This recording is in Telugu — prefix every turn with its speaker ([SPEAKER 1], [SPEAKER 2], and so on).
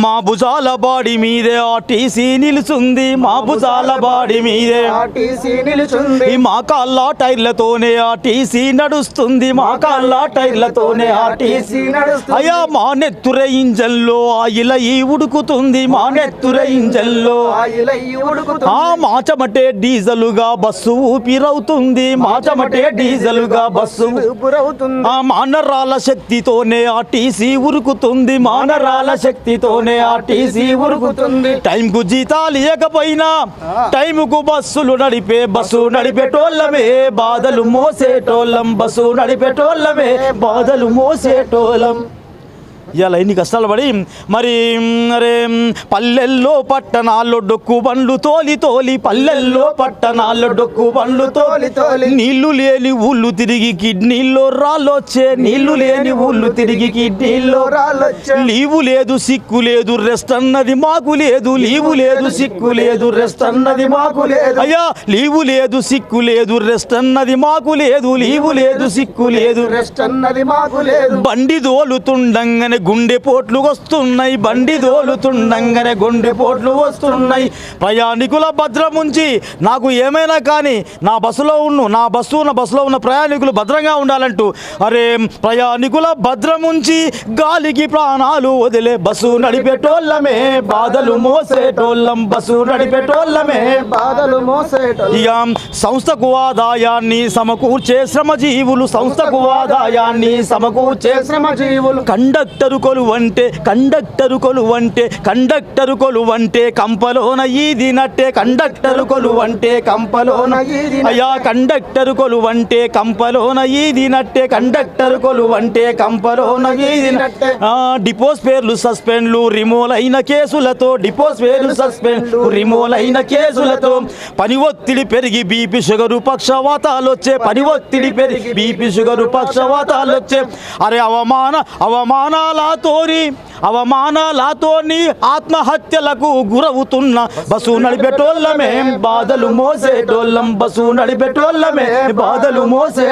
[SPEAKER 1] మా భుజాల బాడి మీదే ఆర్టీసీ నిలుచుంది, మా భుజాల బాడి మీదే
[SPEAKER 2] ఆర్టీసీ నిలుచుంది,
[SPEAKER 1] మా కాళ్ళ టైర్లతోనే ఆర్టీసీ నడుస్తుంది, మా కాళ్ళ టైర్లతోనే ఆర్టీసీ
[SPEAKER 2] నడుస్తుంది.
[SPEAKER 1] అయ్యా మా నెత్తుర ఇంజన్లో ఆయిల ఈ ఉడుకుతుంది, మా నెత్తుర ఇంజన్లో
[SPEAKER 2] ఆయిల ఈ ఉడుకుతుంది.
[SPEAKER 1] మా చెమటే డీజలుగా బస్సు ఊపిరవుతుంది, మా చెమటే డీజలుగా బస్సు
[SPEAKER 2] ఊపిరవుతుంది.
[SPEAKER 1] మానరాల శక్తితోనే ఆర్టీసీ ఉరుకుతుంది, మానరాల శక్తితోనే ఆర్టీసీ ఉరుకుతుంది. టైంకు జీతాలు ఇవ్వకపోయినా టైంకు బస్సులు బస్సు నడిపేటోళ్ళమే బాధలు మోసేటోళ్ళం, బస్సు నడిపేటోళ్ళమే బాధలు మోసేటోళ్ళం. ఇలా ఎన్ని కష్టాలు పడి మరి అరే పల్లెల్లో పట్టణాల్లో డొక్కు బండ్లు తోలి తోలి, పల్లెల్లో పట్టణాల్లో డొక్కు బండ్లు తోలి తోలి, నీళ్లు లేని ఊళ్ళు తిరిగి కిడ్నీల్లో రాళ్ళొచ్చే, నీళ్లు లేని ఊళ్ళు తిరిగి కిడ్నీల్లో
[SPEAKER 2] రాళ్ళొచ్చే.
[SPEAKER 1] లీవు లేదు సిక్కు లేదు రెస్ట్ అన్నది మాకు లేదు, లీవు లేదు సిక్కు లేదు రెస్ట్ అన్నది మాకు లేదు. అయ్యా లీవు లేదు సిక్కు లేదు రెస్ట్ అన్నది మాకు లేదు, లీవు లేదు సిక్కు లేదు
[SPEAKER 2] రెస్ట్ అన్నది మాకు లేదు.
[SPEAKER 1] బండి దోలుతుండంగానే గుండె పోట్లు వస్తున్నాయి, బండి దోలుతుండంగానే గుండె పోట్లు వస్తున్నాయి. ప్రయాణికుల భద్రముంచి నాకు ఏమైనా కానీ నా బస్సులో ఉన్న ప్రయాణికులు భద్రంగా ఉండాలంటూ అరే ప్రయాణికుల భద్రముంచి గాలికి ప్రాణాలు వదిలే బస్సు నడిపేటోళ్ళమే బాధలు మోసేటోళ్ళం, బస్సు నడిపేటోళ్ళమే
[SPEAKER 2] బాధలు మోసేటోళ్ళం.
[SPEAKER 1] ఇక సంస్థకు ఆదాయాన్ని సమకూర్చే శ్రమజీవులు, సంస్థకు ఆదాయాన్ని సమకూర్చే
[SPEAKER 2] శ్రమజీవులు.
[SPEAKER 1] కండక్టరు కొలువంటే కంపలోన ఈది నట్టే, కండక్టరు కొలువంటే కంపలోన అయ్యా కండక్టరు కొలువంటే కంపలోన ఈది నట్టే, కండక్టరు కొలువంటే కంపలోన ఈది నట్టే. డిపోస్ పేర్లు సస్పెండ్లు రిమూవ్ అయిన కేసులతో, డిపోస్ పేర్లు సస్పెండ్లు రిమూవ్ అయిన కేసులతో పని ఒత్తిడి పెరిగి బీపీ షుగరు పక్షవాతాలు వచ్చే, పని ఒత్తిడి పెరిగి బీపీ షుగరు పక్షవాతాలు వచ్చే. అరే అవమానాలతోని ఆత్మహత్యలకు గురవుతున్న బస్సు నడిపేటోళ్ళమే బాధలు మోసేటోళ్ళం, బస్సు నడిపేటోళ్ళమే బాధలు మోసే